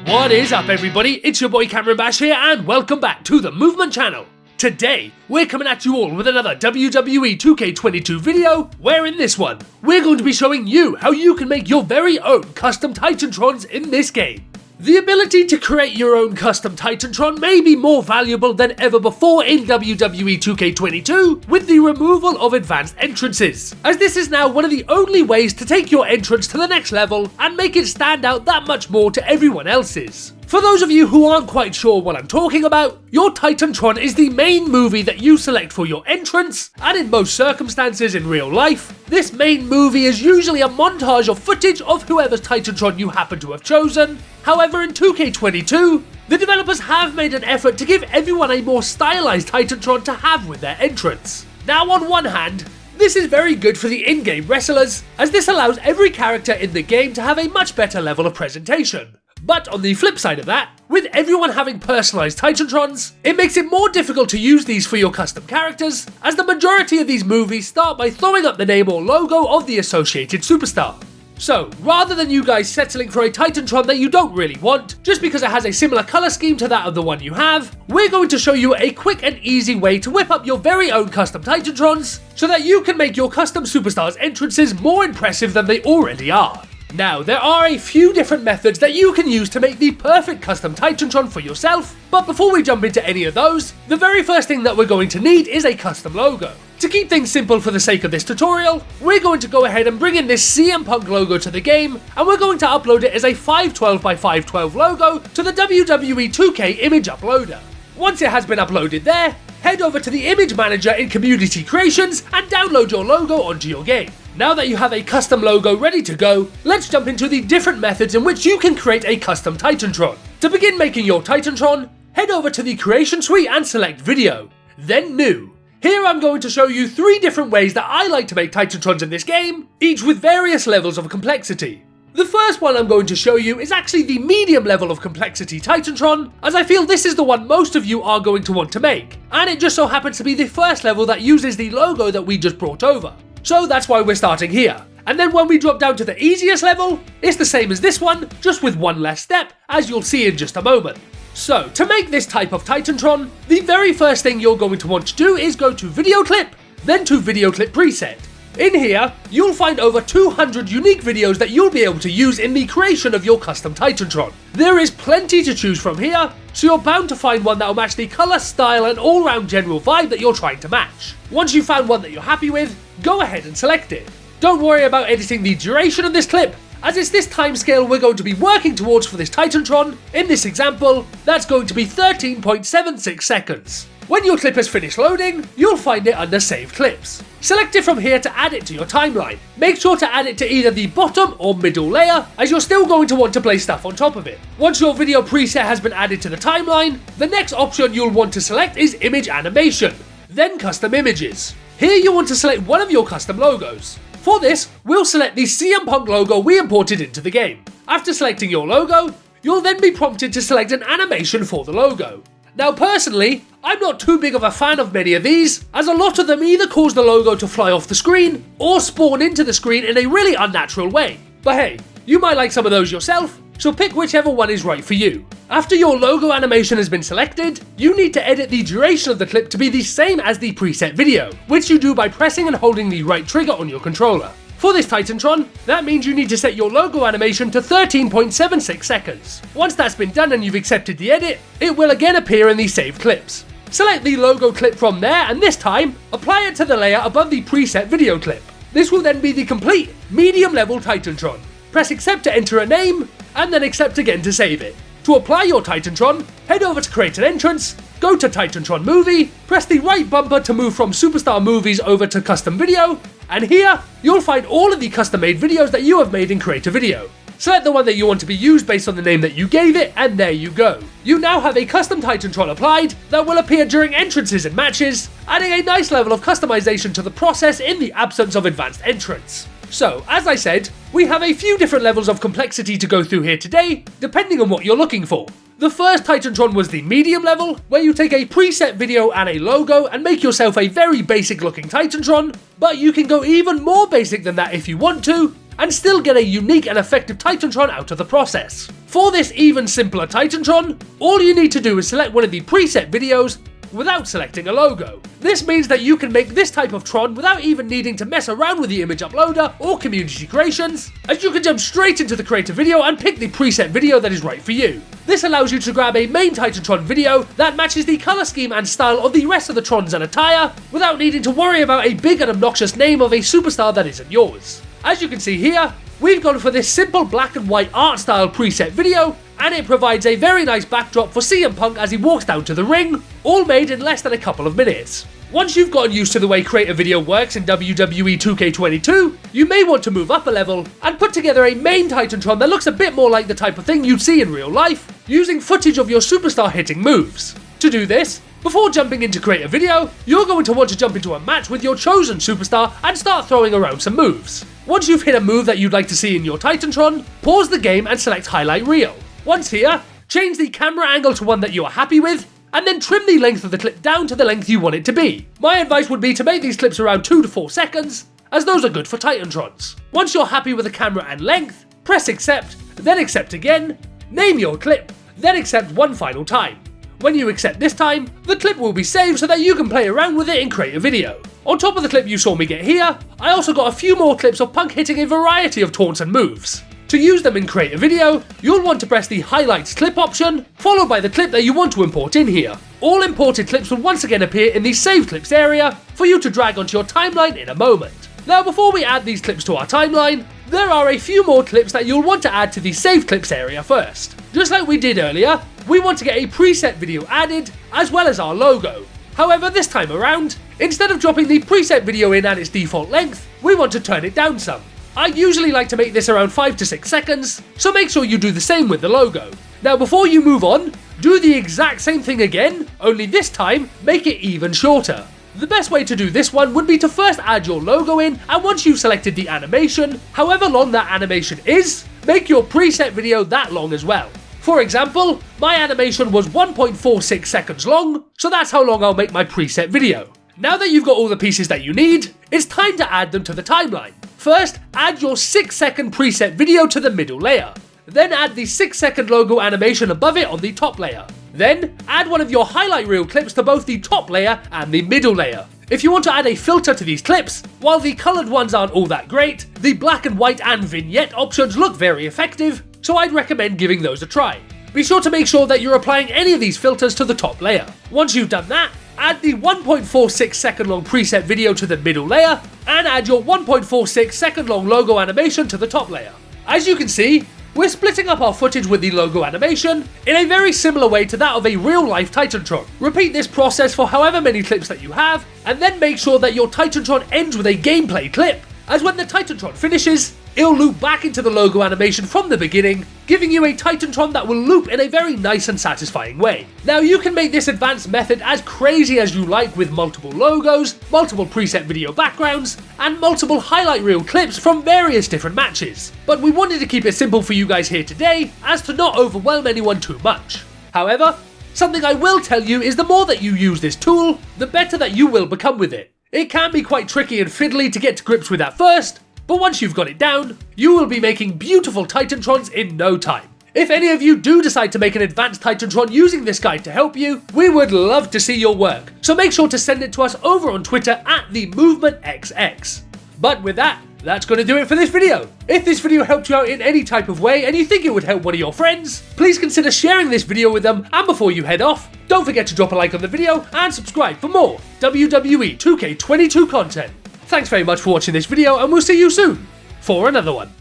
What is up everybody, it's your boy Cameron Bash here and welcome back to the Movement channel. Today, we're coming at you all with another WWE 2K22 video, where in this one, we're going to be showing you how you can make your very own custom Titantrons in this game. The ability to create your own custom Titantron may be more valuable than ever before in WWE 2K22 with the removal of advanced entrances, as this is now one of the only ways to take your entrance to the next level and make it stand out that much more to everyone else's. For those of you who aren't quite sure what I'm talking about, your Titantron is the main movie that you select for your entrance, and in most circumstances in real life, this main movie is usually a montage of footage of whoever's Titantron you happen to have chosen. However, in 2K22, the developers have made an effort to give everyone a more stylized Titantron to have with their entrance. Now on one hand, this is very good for the in-game wrestlers, as this allows every character in the game to have a much better level of presentation. But on the flip side of that, with everyone having personalized Titantrons, it makes it more difficult to use these for your custom characters, as the majority of these movies start by throwing up the name or logo of the associated superstar. So, rather than you guys settling for a Titantron that you don't really want, just because it has a similar color scheme to that of the one you have, we're going to show you a quick and easy way to whip up your very own custom Titantrons, so that you can make your custom superstars' entrances more impressive than they already are. Now, there are a few different methods that you can use to make the perfect custom Titantron for yourself, but before we jump into any of those, the very first thing that we're going to need is a custom logo. To keep things simple for the sake of this tutorial, we're going to go ahead and bring in this CM Punk logo to the game, and we're going to upload it as a 512x512 logo to the WWE 2K image uploader. Once it has been uploaded there, head over to the image manager in Community Creations and download your logo onto your game. Now that you have a custom logo ready to go, let's jump into the different methods in which you can create a custom Titantron. To begin making your Titantron, head over to the Creation Suite and select Video, then New. Here I'm going to show you 3 different ways that I like to make Titantrons in this game, each with various levels of complexity. The first one I'm going to show you is actually the medium level of complexity Titantron, as I feel this is the one most of you are going to want to make, and it just so happens to be the first level that uses the logo that we just brought over. So that's why we're starting here. And then when we drop down to the easiest level, it's the same as this one, just with one less step, as you'll see in just a moment. So, to make this type of Titantron, the very first thing you're going to want to do is go to Video Clip, then to Video Clip Preset. In here, you'll find over 200 unique videos that you'll be able to use in the creation of your custom Titantron. There is plenty to choose from here, so you're bound to find one that will match the colour, style and all-round general vibe that you're trying to match. Once you've found one that you're happy with, go ahead and select it. Don't worry about editing the duration of this clip, as it's this timescale we're going to be working towards for this Titantron. In this example, that's going to be 13.76 seconds. When your clip has finished loading, you'll find it under Save Clips. Select it from here to add it to your timeline. Make sure to add it to either the bottom or middle layer, as you're still going to want to place stuff on top of it. Once your video preset has been added to the timeline, the next option you'll want to select is Image Animation, then Custom Images. Here you want to select one of your custom logos. For this, we'll select the CM Punk logo we imported into the game. After selecting your logo, you'll then be prompted to select an animation for the logo. Now personally, I'm not too big of a fan of many of these, as a lot of them either cause the logo to fly off the screen, or spawn into the screen in a really unnatural way. But hey, you might like some of those yourself, so pick whichever one is right for you. After your logo animation has been selected, you need to edit the duration of the clip to be the same as the preset video, which you do by pressing and holding the right trigger on your controller. For this Titantron, that means you need to set your logo animation to 13.76 seconds. Once that's been done and you've accepted the edit, it will again appear in the saved clips. Select the logo clip from there and this time, apply it to the layer above the preset video clip. This will then be the complete medium level Titantron. Press accept to enter a name, and then accept again to save it. To apply your Titantron, head over to Create an Entrance, go to Titantron Movie, press the right bumper to move from Superstar Movies over to Custom Video, and here, you'll find all of the custom-made videos that you have made in Create a Video. Select the one that you want to be used based on the name that you gave it, and there you go. You now have a custom Titantron applied that will appear during entrances and matches, adding a nice level of customization to the process in the absence of advanced entrance. So, as I said, we have a few different levels of complexity to go through here today, depending on what you're looking for. The first Titantron was the medium level, where you take a preset video and a logo and make yourself a very basic looking Titantron, but you can go even more basic than that if you want to, and still get a unique and effective Titantron out of the process. For this even simpler Titantron, all you need to do is select one of the preset videos without selecting a logo. This means that you can make this type of Tron without even needing to mess around with the image uploader or community creations, as you can jump straight into the creator video and pick the preset video that is right for you. This allows you to grab a main Titantron video that matches the colour scheme and style of the rest of the Trons and attire, without needing to worry about a big and obnoxious name of a superstar that isn't yours. As you can see here, we've gone for this simple black and white art style preset video, and it provides a very nice backdrop for CM Punk as he walks down to the ring, all made in less than a couple of minutes. Once you've gotten used to the way creator video works in WWE 2K22, you may want to move up a level and put together a main Titantron that looks a bit more like the type of thing you'd see in real life, using footage of your superstar hitting moves. To do this, before jumping into creator video, you're going to want to jump into a match with your chosen superstar and start throwing around some moves. Once you've hit a move that you'd like to see in your Titantron, pause the game and select highlight reel. Once here, change the camera angle to one that you are happy with, and then trim the length of the clip down to the length you want it to be. My advice would be to make these clips around 2 to 4 seconds, as those are good for Titantrons. Once you're happy with the camera and length, press accept, then accept again, name your clip, then accept one final time. When you accept this time, the clip will be saved so that you can play around with it and create a video. On top of the clip you saw me get here, I also got a few more clips of Punk hitting a variety of taunts and moves. To use them in create a video, you'll want to press the highlights clip option, followed by the clip that you want to import in here. All imported clips will once again appear in the save clips area for you to drag onto your timeline in a moment. Now before we add these clips to our timeline, there are a few more clips that you'll want to add to the save clips area first. Just like we did earlier, we want to get a preset video added, as well as our logo. However, this time around, instead of dropping the preset video in at its default length, we want to turn it down some. I usually like to make this around 5 to 6 seconds, so make sure you do the same with the logo. Now before you move on, do the exact same thing again, only this time, make it even shorter. The best way to do this one would be to first add your logo in, and once you've selected the animation, however long that animation is, make your preset video that long as well. For example, my animation was 1.46 seconds long, so that's how long I'll make my preset video. Now that you've got all the pieces that you need, it's time to add them to the timeline. First, add your 6-second preset video to the middle layer. Then add the 6-second logo animation above it on the top layer. Then, add one of your highlight reel clips to both the top layer and the middle layer. If you want to add a filter to these clips, while the coloured ones aren't all that great, the black and white and vignette options look very effective, so I'd recommend giving those a try. Be sure to make sure that you're applying any of these filters to the top layer. Once you've done that, add the 1.46 second long preset video to the middle layer, and add your 1.46 second long logo animation to the top layer. As you can see, we're splitting up our footage with the logo animation in a very similar way to that of a real life Titantron. Repeat this process for however many clips that you have, and then make sure that your Titantron ends with a gameplay clip, as when the Titantron finishes, it'll loop back into the logo animation from the beginning, giving you a Titantron that will loop in a very nice and satisfying way. Now you can make this advanced method as crazy as you like with multiple logos, multiple preset video backgrounds, and multiple highlight reel clips from various different matches. But we wanted to keep it simple for you guys here today, as to not overwhelm anyone too much. However, something I will tell you is the more that you use this tool, the better that you will become with it. It can be quite tricky and fiddly to get to grips with at first, but once you've got it down, you will be making beautiful Titantrons in no time. If any of you do decide to make an advanced Titantron using this guide to help you, we would love to see your work, so make sure to send it to us over on Twitter at TheMovementXX. But with that, that's going to do it for this video. If this video helped you out in any type of way and you think it would help one of your friends, please consider sharing this video with them, and before you head off, don't forget to drop a like on the video and subscribe for more WWE 2K22 content. Thanks very much for watching this video, and we'll see you soon for another one.